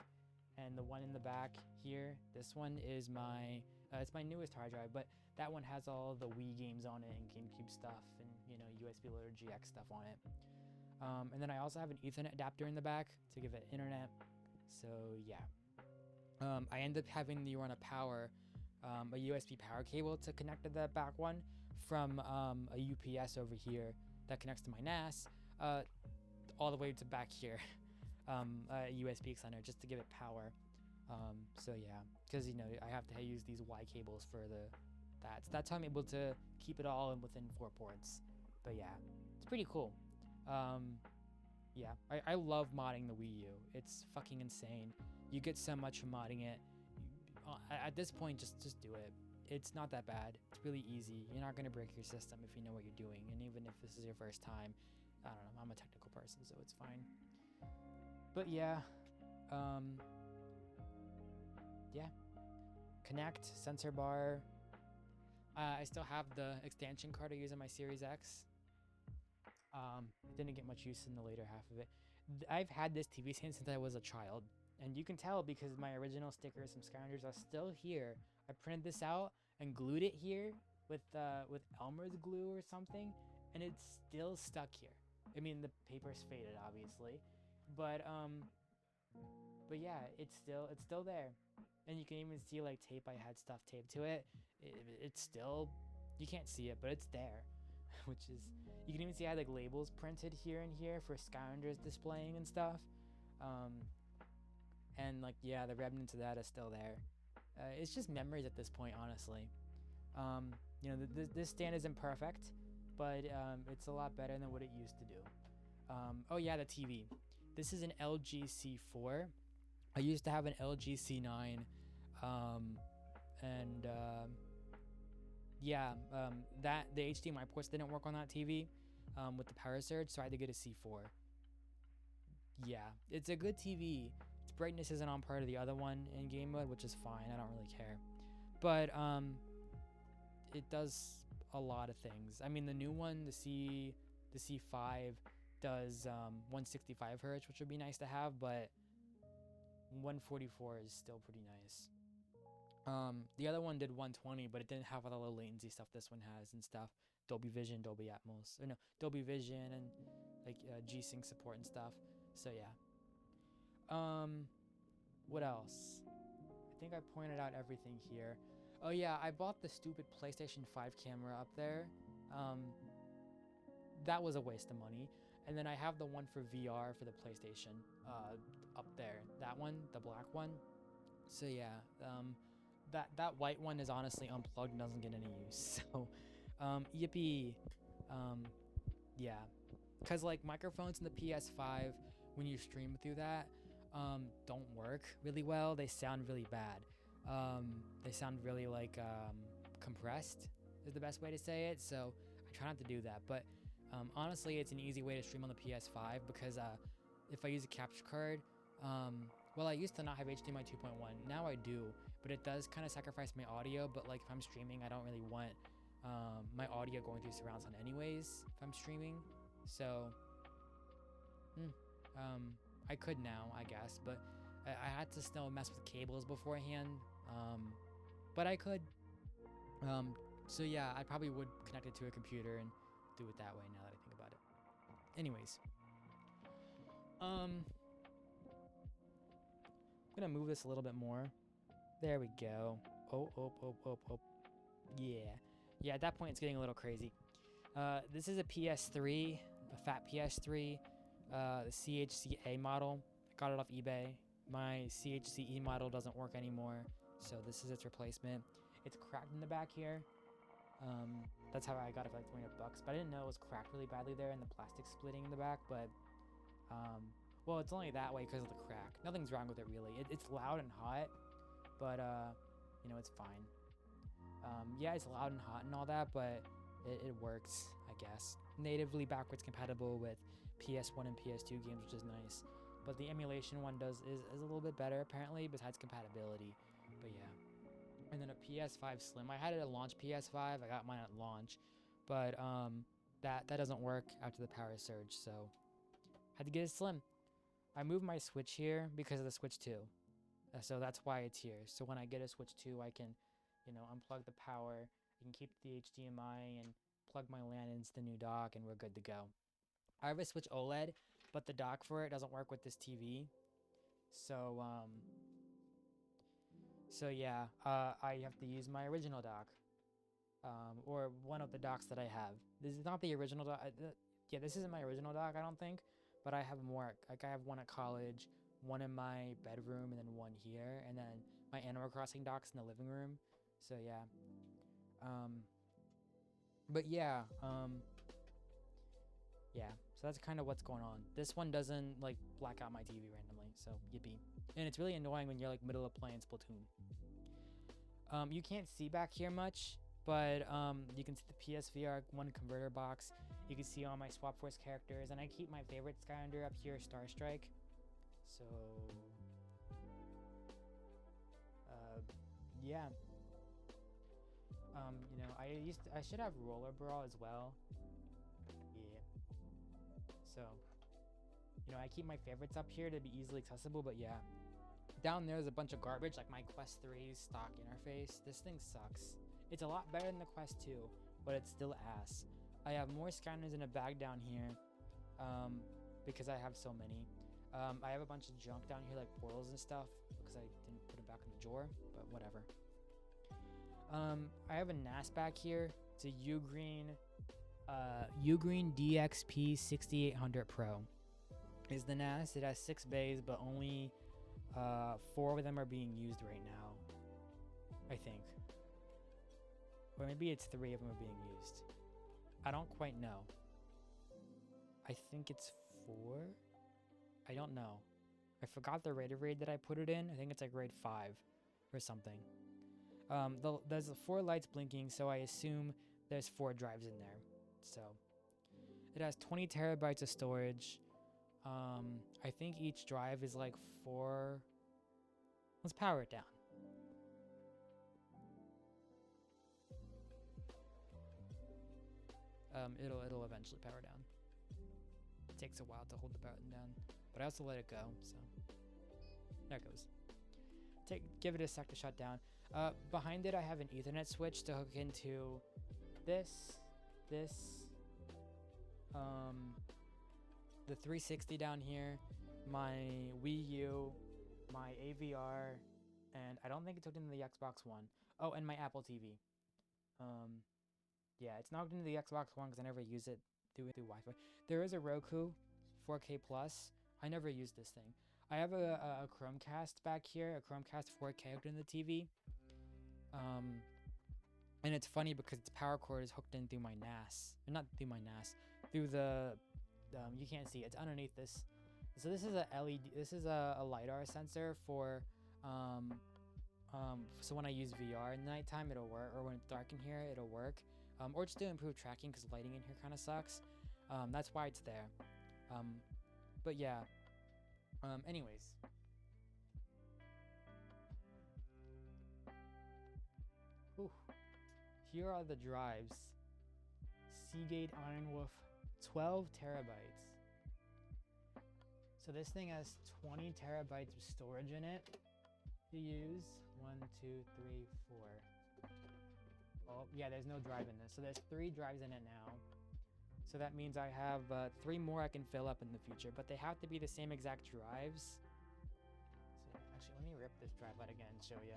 A: and the one in the back here, this one is my it's my newest hard drive, but that one has all the Wii games on it and GameCube stuff, and you know, USB loader GX stuff on it. And then I also have an Ethernet adapter in the back to give it internet. So yeah, I ended up having to run a USB power cable to connect to the back one from a UPS over here that connects to my NAS, all the way to back here, a USB extender just to give it power. So yeah, because you know, I have to use these Y cables for that. So that's how I'm able to keep it all in within 4 ports. But yeah, it's pretty cool. Yeah, I love modding the Wii U. It's fucking insane. You get so much from modding it. At this point, just do it. It's not that bad. It's really easy. You're not gonna break your system if you know what you're doing. And even if this is your first time, I don't know, I'm a technical person, so it's fine. But yeah, yeah. Connect, sensor bar. I still have the extension card I use on my Series X. Didn't get much use in the later half of it. I've had this TV stand since I was a child, and you can tell because my original stickers from Skylanders are still here. I printed this out and glued it here with Elmer's glue or something, and it's still stuck here. I mean, the paper's faded, obviously, but yeah, it's still there, and you can even see like tape. I had stuff taped to it. It's still, you can't see it, but it's there, which is, you can even see I had like labels printed here and here for Skylanders displaying and stuff, and like, yeah, the remnants of that is still there. It's just memories at this point, honestly. You know, this stand isn't perfect, but it's a lot better than what it used to do. Oh yeah, the TV. This is an LG C4. I used to have an LG C9, and yeah, that the HDMI ports didn't work on that TV with the power surge, so I had to get a C4. Yeah, it's a good TV. Its brightness isn't on part of the other one in game mode, which is fine. I don't really care, but it does a lot of things. I mean, the new one, the C5 does 165 hertz, which would be nice to have, but 144 is still pretty nice. The other one did 120, but it didn't have all the low latency stuff this one has and stuff. Dolby Vision, Dolby Atmos, or no, Dolby Vision and like G-Sync support and stuff. So yeah. What else? I think I pointed out everything here. Oh yeah, I bought the stupid PlayStation 5 camera up there. That was a waste of money. And then I have the one for VR for the PlayStation up there. That one, the black one. So yeah, that white one is honestly unplugged and doesn't get any use. So, yippee. Yeah, because like microphones in the PS5, when you stream through that, don't work really well. They sound really bad. They sound really like compressed is the best way to say it. So I try not to do that. But honestly, it's an easy way to stream on the PS5 because if I use a capture card, well, I used to not have HDMI 2.1. Now I do, but it does kind of sacrifice my audio. But like if I'm streaming, I don't really want my audio going through surround sound anyways if I'm streaming. So I could now, I guess, but I had to still mess with cables beforehand. But I could. So yeah, I probably would connect it to a computer and do it that way now that I think about it. Anyways, I'm gonna move this a little bit more. There we go. Oh. Yeah. Yeah, at that point it's getting a little crazy. This is a PS3, a fat PS3, the CHCA model. I got it off eBay. My CHCE model doesn't work anymore, so this is its replacement. It's cracked in the back here. That's how I got it for like $20, but I didn't know it was cracked really badly there and the plastic splitting in the back, but well, it's only that way because of the crack. Nothing's wrong with it really. It's loud and hot, but you know, it's fine. Yeah, it's loud and hot and all that, but it works, I guess. Natively backwards compatible with PS1 and PS2 games, which is nice. But the emulation one is a little bit better apparently, besides compatibility. But yeah. And then a PS5 Slim. I had it at launch PS5. I got mine at launch, but that doesn't work after the power surge, so had to get a Slim. I moved my Switch here because of the Switch 2. So that's why it's here. So when I get a Switch 2, I can, you know, unplug the power, I can keep the HDMI and plug my LAN into the new dock, and we're good to go. I have a Switch OLED, but the dock for it doesn't work with this TV. So yeah, I have to use my original dock, or one of the docks that I have. This is not the original dock. Yeah, this isn't my original dock, I don't think, but I have more. Like I have one at college, one in my bedroom, and then one here, and then my Animal Crossing dock's in the living room. So yeah, but yeah, yeah. So that's kind of what's going on. This one doesn't like black out my TV randomly, so yippee. And it's really annoying when you're like middle of playing Splatoon. You can't see back here much, but you can see the PSVR 1 converter box. You can see all my Swap Force characters, and I keep my favorite Skylander up here, Starstrike. So, yeah. You know, I should have Roller Brawl as well. Yeah. So, you know, I keep my favorites up here to be easily accessible, but yeah. Down there's a bunch of garbage, like my Quest 3's stock interface. This thing sucks. It's a lot better than the Quest 2, but it's still ass. I have more scanners in a bag down here, because I have so many. I have a bunch of junk down here, like portals and stuff, because I didn't put it back in the drawer, but whatever. I have a NAS back here. It's a Ugreen DXP 6800 Pro. Is the NAS. It has 6 bays, but only 4 of them are being used right now, I think. Or maybe it's 3 of them are being used. I don't quite know. I think it's 4? I don't know. I forgot the rate of raid that I put it in. I think it's like grade 5 or something. There's 4 lights blinking, so I assume there's 4 drives in there. So it has 20 terabytes of storage. I think each drive is like 4. Let's power it down. It'll eventually power down. It takes a while to hold the button down, but I also let it go, so there it goes. Give it a sec to shut down. Behind it, I have an Ethernet switch to hook into this, the 360 down here, my Wii U, my AVR, and I don't think it's hooked into the Xbox One. Oh, and my Apple TV. Yeah, it's not hooked into the Xbox One because I never use it through Wi-Fi. There is a Roku 4K Plus. I never use this thing. I have a Chromecast back here, a Chromecast 4K hooked into the TV. And it's funny because its power cord is hooked in through my NAS. Not through my NAS, through the, you can't see, it's underneath this. So this is a LED, this is a LiDAR sensor for, so when I use VR in the nighttime, it'll work, or when it's dark in here, it'll work. Or just to improve tracking because lighting in here kind of sucks. That's why it's there. But yeah. Anyways. Whew. Here are the drives. Seagate Iron Wolf, 12 terabytes. So this thing has 20 terabytes of storage in it to use. 1, 2, 3, 4. Oh, yeah, there's no drive in this. So there's 3 drives in it now. So that means I have 3 more I can fill up in the future, but they have to be the same exact drives. So actually, let me rip this drive out again and show you.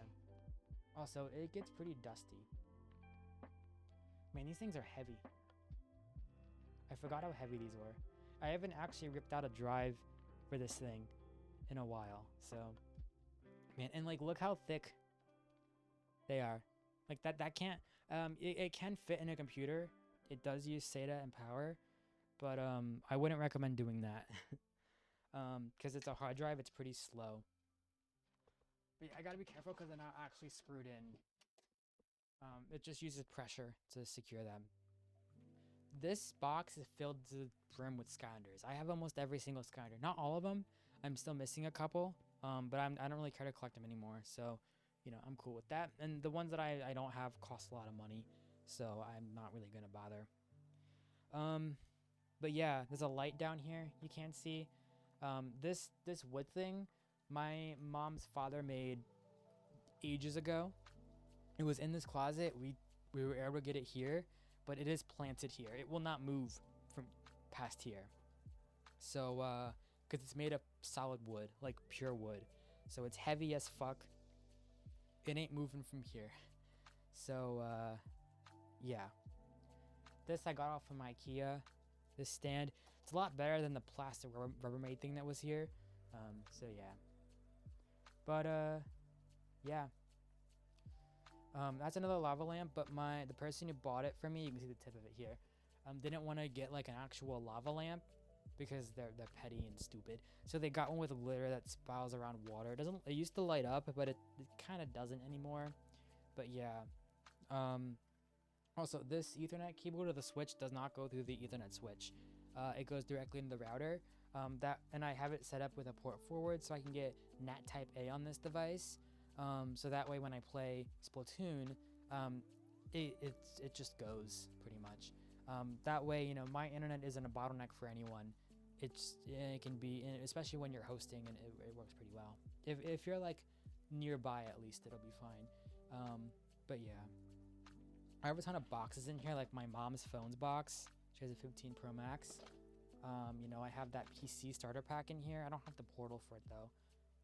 A: Also, it gets pretty dusty. Man, these things are heavy. I forgot how heavy these were. I haven't actually ripped out a drive for this thing in a while. So, man, and like, look how thick they are. Like that can't, it can fit in a computer. It does use SATA and power, but I wouldn't recommend doing that. Because it's a hard drive, it's pretty slow. But yeah, I gotta be careful because they're not actually screwed in. It just uses pressure to secure them. This box is filled to the brim with Skylanders. I have almost every single Skylander. Not all of them. I'm still missing a couple. But I don't really care to collect them anymore. So, you know, I'm cool with that. And the ones that I don't have cost a lot of money. So I'm not really going to bother. But yeah, there's a light down here you can't see. This wood thing, my mom's father made ages ago. It was in this closet. We were able to get it here, but it is planted here. It will not move from past here. So, because it's made of solid wood, like pure wood. So it's heavy as fuck. It ain't moving from here. So, yeah. This I got off from IKEA. This stand. It's a lot better than the plastic Rubbermaid thing that was here. So yeah. But, yeah. That's another lava lamp, but the person who bought it for me, you can see the tip of it here, didn't want to get like an actual lava lamp because they're petty and stupid. So they got one with a glitter that spirals around water. It used to light up, but it kind of doesn't anymore. But yeah. Also, this Ethernet cable to the switch does not go through the Ethernet switch. It goes directly into the router. And I have it set up with a port forward so I can get NAT Type A on this device. So that way when I play Splatoon, it just goes pretty much. That way, you know, my internet isn't a bottleneck for anyone. It can be, especially when you're hosting, and it works pretty well. If you're like nearby, at least it'll be fine. But yeah, I have a ton of boxes in here, like my mom's phone's box. She has a 15 Pro Max. You know, I have that PC starter pack in here. I don't have the portal for it though,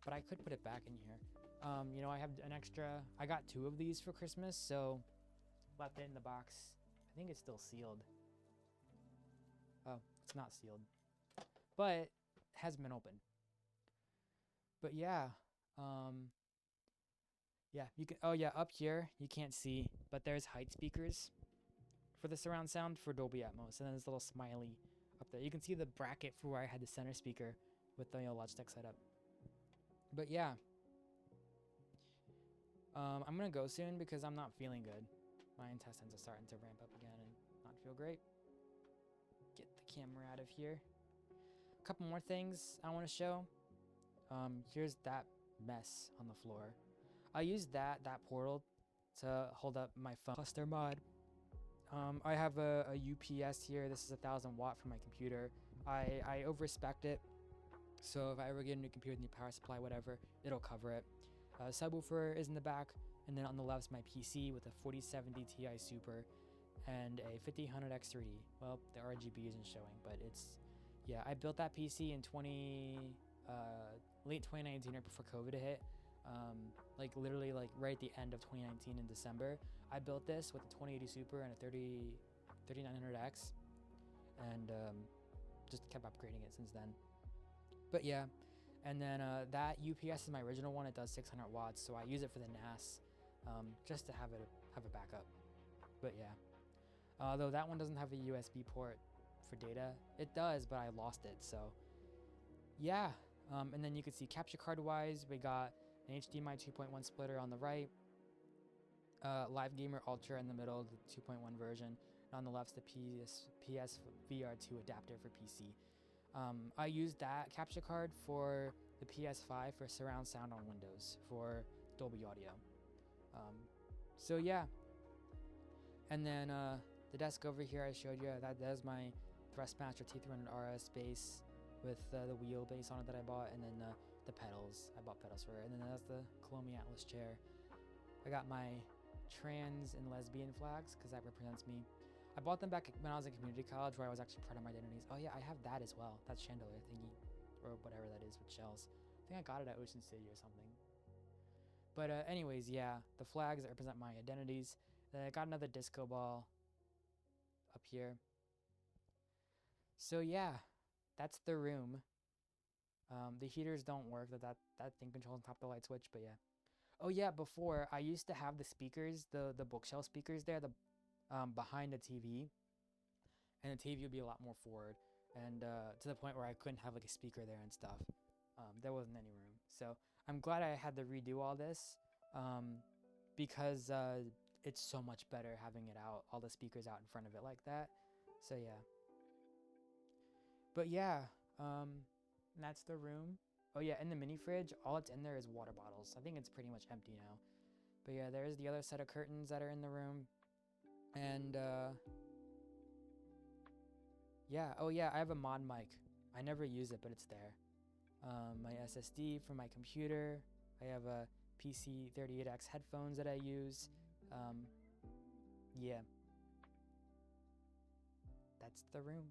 A: but I could put it back in here. You know, I have an extra. I got 2 of these for Christmas, so left it in the box. I think it's still sealed. Oh, it's not sealed, but it hasn't been opened. But yeah, yeah, you can. Oh yeah, up here you can't see, but there's height speakers for the surround sound for Dolby Atmos, and then this little smiley up there. You can see the bracket for where I had the center speaker with the Logitech setup. But yeah. I'm gonna go soon because I'm not feeling good. My intestines are starting to ramp up again and not feel great. Get the camera out of here. A couple more things I want to show. Here's that mess on the floor. I used that portal to hold up my phone cluster mod. I have a UPS here. This is 1,000 watt for my computer. I overspec'd it, so if I ever get a new computer with new power supply, whatever, it'll cover it. Subwoofer is in the back, and then on the left is my PC with a 4070 Ti Super and a 5000 X3D. Well, the RGB isn't showing, but yeah, I built that PC in late 2019 right before COVID hit. Like literally like right at the end of 2019 in December. I built this with a 2080 Super and a 3900X, and just kept upgrading it since then. But yeah. And then that UPS is my original one. It does 600 watts, so I use it for the NAS, just to have a backup. But yeah, although that one doesn't have a USB port for data, it does, but I lost it. So yeah, and then you can see capture card wise, we got an HDMI 2.1 splitter on the right, Live Gamer Ultra in the middle, the 2.1 version, and on the left's the PS VR2 adapter for PC. I used that capture card for the PS5 for surround sound on Windows for Dolby Audio. So yeah. And then the desk over here I showed you, that is my Thrustmaster T300 RS base. with the wheelbase on it that I bought, and then the pedals. I bought pedals for it, and then that's the Colomi Atlas chair. I got my trans and lesbian flags because that represents me. I bought them back when I was in community college, where I was actually proud of my identities. Oh yeah, I have that as well. That chandelier thingy, or whatever that is with shells. I think I got it at Ocean City or something. But anyways, yeah, the flags that represent my identities. Then I got another disco ball up here. So yeah, that's the room. The heaters don't work. That thing controls on top of the light switch. But yeah. Oh yeah, before I used to have the speakers, the bookshelf speakers there, the behind the TV, and the TV would be a lot more forward, and to the point where I couldn't have like a speaker there and stuff. There wasn't any room. So I'm glad I had to redo all this, because it's so much better having it out, all the speakers out in front of it like that. So yeah. But yeah, that's the room. Oh yeah, in the mini fridge, all it's in there is water bottles. I think it's pretty much empty now. But yeah, there's the other set of curtains that are in the room. And yeah, oh yeah, I have a mod mic. I never use it, but it's there. My SSD for my computer. I have a PC38X headphones that I use. Yeah. That's the room.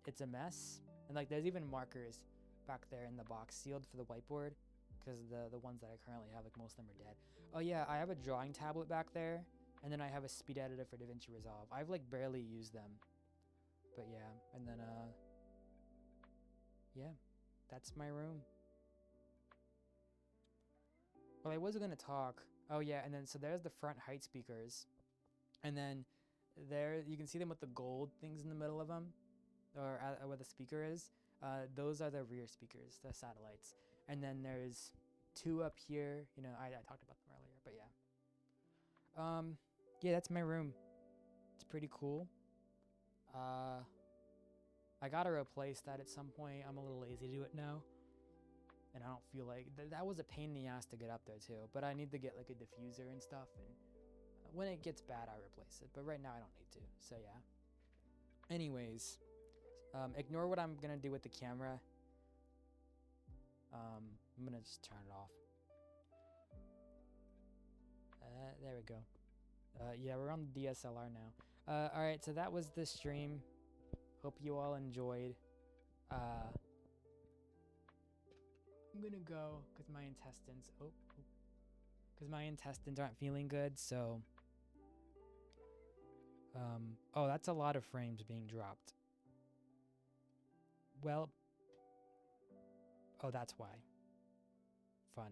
A: It's a mess. And like there's even markers back there in the box sealed for the whiteboard, because the ones that I currently have, like most of them are dead. Oh yeah, I have a drawing tablet back there, and then I have a speed editor for DaVinci Resolve. I've like barely used them. But yeah, and then yeah, that's my room. Well, I was gonna talk. Oh yeah, and then so there's the front height speakers, and then there you can see them with the gold things in the middle of them, or where the speaker is. Those are the rear speakers, the satellites. And then there's two up here. You know, I talked about them earlier, but yeah. Yeah, that's my room. It's pretty cool. I gotta replace that at some point. I'm a little lazy to do it now, and I don't feel like that was a pain in the ass to get up there too. But I need to get like a diffuser and stuff, and when it gets bad, I replace it. But right now, I don't need to. So yeah. Anyways, ignore what I'm gonna do with the camera. I'm gonna just turn it off. There we go. Yeah, we're on the DSLR now. All right, so that was the stream. Hope you all enjoyed. I'm gonna go because my intestines. Because my intestines aren't feeling good. So. Oh, that's a lot of frames being dropped. Well. Oh, that's why. Fun.